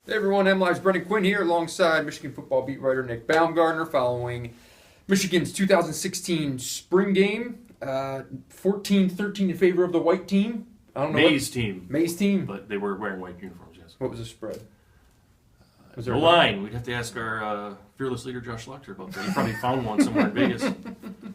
Hey everyone, MLive's Brendan Quinn here alongside Michigan football beat writer Nick Baumgardner following Michigan's 2016 spring game. 14-13 in favor of the white team. I don't know May's team. May's team. But they were wearing white uniforms, yes. What was the spread? Was No line. We'd have to ask our fearless leader, Josh Schlechter, about that. He probably found one somewhere in Vegas.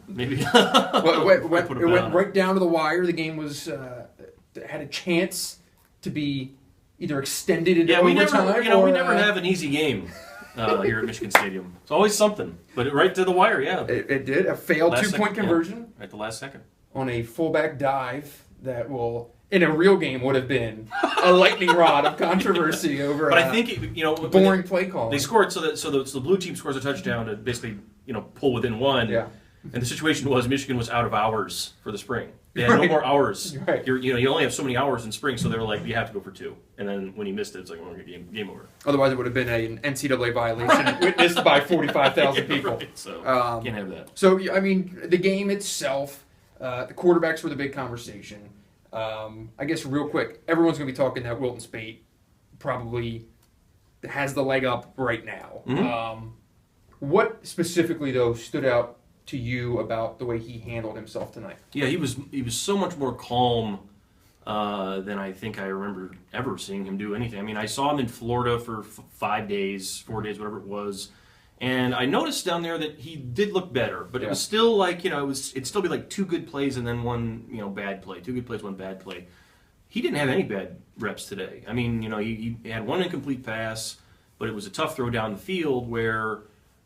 Maybe. Well, it went right down to the wire. The game was had a chance to be either extended into overtime. We never have an easy game here at Michigan Stadium. It's always something. But right to the wire, yeah. It did. A failed two-point conversion. Yeah, right at the last second. On a fullback dive that will, in a real game, would have been a lightning rod of controversy over. But I think boring play call. They scored so the blue team scores a touchdown to basically pull within one. Yeah. And the situation was Michigan was out of hours for the spring. They had no more hours. Right. You only have so many hours in spring, so they were like, you have to go for two. And then when he missed it, it's like, well, game over. Otherwise, it would have been an NCAA violation witnessed by 45,000 people. Right. So can't have that. So I mean, the game itself, the quarterbacks were the big conversation. I guess real quick, everyone's going to be talking that Wilton Speight probably has the leg up right now. Mm-hmm. What specifically though stood out to you about the way he handled himself tonight? Yeah, he was so much more calm than I think I remember ever seeing him do anything. I mean, I saw him in Florida for 4 days, whatever it was, and I noticed down there that he did look better, but it was still like, it'd still be like 2 good plays and then one, bad play. 2 good plays, 1 bad play. He didn't have any bad reps today. I mean, he had 1 incomplete pass, but it was a tough throw down the field where,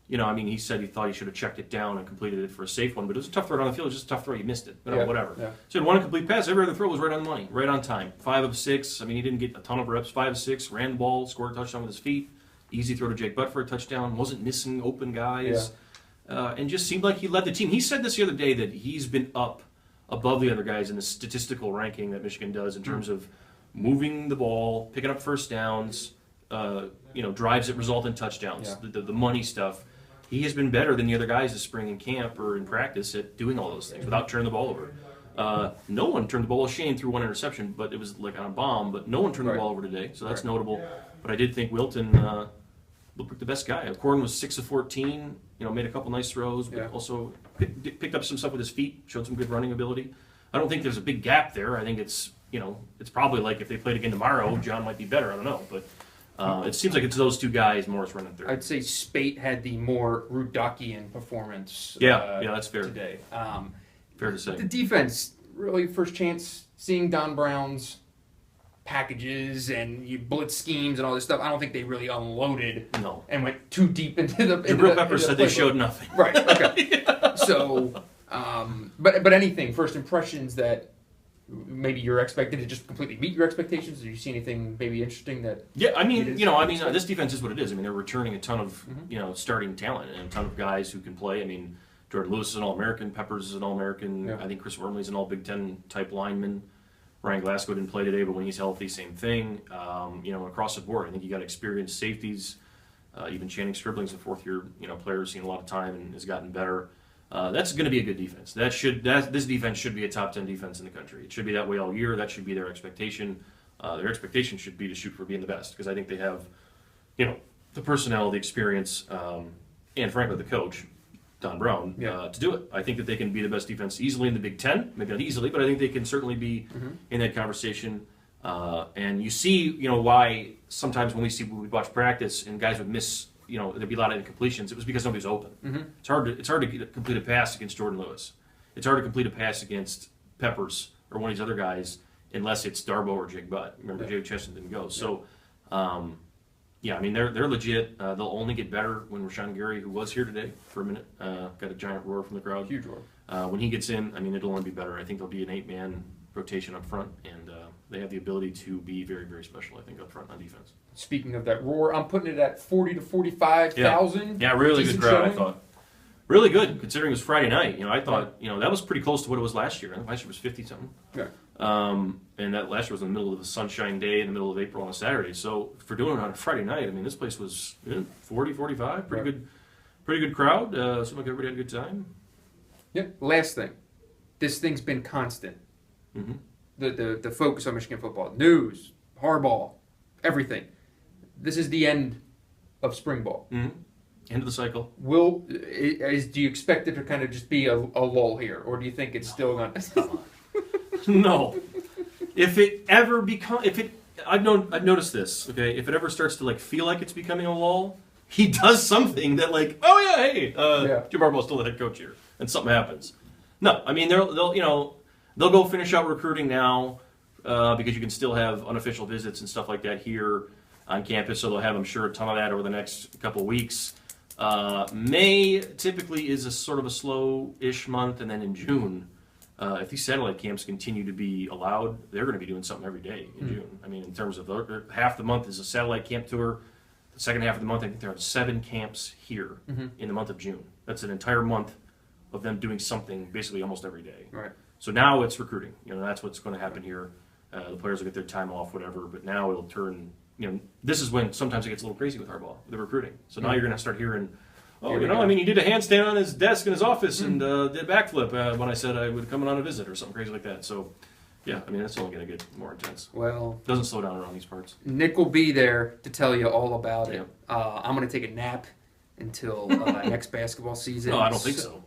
he said he thought he should have checked it down and completed it for a safe one, but it was a tough throw down the field. It was just a tough throw. He missed it. Whatever. Yeah. So he had 1 incomplete pass. Every other throw was right on the money, right on time. 5 of 6. I mean, he didn't get a ton of reps. 5 of 6. Ran the ball, scored a touchdown with his feet. Easy throw to Jake Butt for a touchdown. Wasn't missing open guys. Yeah. And just seemed like he led the team. He said this the other day that he's been up above the other guys in the statistical ranking that Michigan does in terms of moving the ball, picking up first downs, drives that result in touchdowns, the money stuff. He has been better than the other guys this spring in camp or in practice at doing all those things without turning the ball over. No one turned the ball. Shane threw 1 interception, but it was like on a bomb. But no one turned the ball over today, so that's notable. But I did think Wilton looked like the best guy. Corn was 6 of 14. Made a couple nice throws, but also picked up some stuff with his feet. Showed some good running ability. I don't think there's a big gap there. I think it's it's probably like if they played again tomorrow, John might be better. I don't know, but. It seems like it's those 2 guys, Morris running through. I'd say Speight had the more Rudakian performance. That's fair. Today. Fair to say. The defense, really first chance seeing Don Brown's packages and blitz schemes and all this stuff. I don't think they really unloaded and went too deep into the. Jabril Pepper said they showed nothing. Right. Okay. So, but anything first impressions that. Maybe you're expected to just completely meet your expectations. Did you see anything maybe interesting that? Yeah, this defense is what it is. I mean, they're returning a ton of starting talent and a ton of guys who can play. I mean, Jordan Lewis is an All-American, Peppers is an All-American. Yeah. I think Chris Wormley's an All-Big Ten type lineman. Ryan Glasgow didn't play today, but when he's healthy, same thing. Across the board, I think you got experienced safeties. Even Channing Stribling's a 4th-year player who's seen a lot of time and has gotten better. That's going to be a good defense. This defense should be a top 10 defense in the country. It should be that way all year. That should be their expectation. Their expectation should be to shoot for being the best because I think they have, the personnel, the experience, and frankly the coach, Don Brown, to do it. I think that they can be the best defense easily in the Big Ten. Maybe not easily, but I think they can certainly be in that conversation. And you see, why sometimes when we watch practice and guys would miss. There'd be a lot of incompletions. It was because nobody's open. Mm-hmm. It's hard to complete a pass against Jordan Lewis. It's hard to complete a pass against Peppers or one of these other guys unless it's Darbo or Jake Butt. Remember, Jay Cheston didn't go. So, they're legit. They'll only get better when Rashawn Gary, who was here today for a minute, got a giant roar from the crowd. Huge roar. When he gets in, it'll only be better. I think there'll be an 8-man rotation up front, and they have the ability to be very, very special, I think, up front on defense. Speaking of that roar, I'm putting it at 40 to 45,000. Yeah, really good crowd, I thought. Really good, considering it was Friday night. I thought, that was pretty close to what it was last year. I think last year was 50-something. Yeah. And that last year was in the middle of a sunshine day in the middle of April on a Saturday. So for doing it on a Friday night, this place was 40, 45, pretty good crowd. Seemed like everybody had a good time. Yeah. Last thing, this thing's been constant. Mm-hmm. The focus on Michigan football, news, Harbaugh, everything. this is the end of spring ball. Mm-hmm. End of the cycle. Do you expect it to kind of just be a lull here, or do you think it's still going to? No. If it ever I've noticed this. Okay, if it ever starts to like feel like it's becoming a lull, he does something that like, oh yeah, hey, Jim Harbaugh's still the head coach here, and something happens. No, I mean they'll go finish out recruiting now because you can still have unofficial visits and stuff like that here on campus. So they'll have, I'm sure, a ton of that over the next couple of weeks. May typically is a sort of a slow-ish month, and then in June, if these satellite camps continue to be allowed, they're going to be doing something every day in June. I mean, in terms of half the month is a satellite camp tour. The second half of the month, I think there are 7 camps here in the month of June. That's an entire month of them doing something basically almost every day. Right. So now it's recruiting. That's what's going to happen here. The players will get their time off, whatever. But now it'll turn. This is when sometimes it gets a little crazy with Harbaugh, the recruiting. So now you're going to start hearing, he did a handstand on his desk in his office and did a backflip when I said I would come in on a visit or something crazy like that. So, yeah, I mean, that's only going to get more intense. Well, doesn't slow down around these parts. Nick will be there to tell you all about it. Yeah. I'm going to take a nap until next basketball season. No, I don't think so.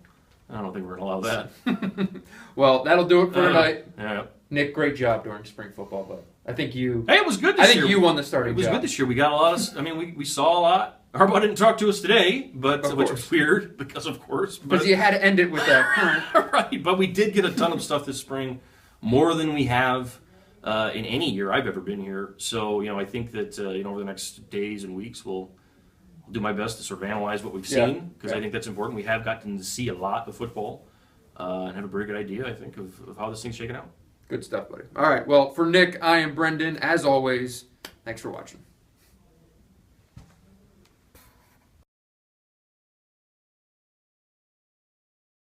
I don't think we're going to allow that. Well, that'll do it for tonight. Yeah. Nick, great job during spring football, but I think you. Hey, it was good this year. I think you won the starting job. It was good this year. We got a lot of. I mean, we saw a lot. Harbaugh didn't talk to us today, which was weird because of course. Because you had to end it with that. Right, but we did get a ton of stuff this spring, more than we have in any year I've ever been here. So I think that over the next days and weeks we'll do my best to sort of analyze what we've seen because I think that's important. We have gotten to see a lot of football and have a very good idea, I think, of how this thing's shaking out. Good stuff, buddy. All right. Well, for Nick, I am Brendan. As always, thanks for watching.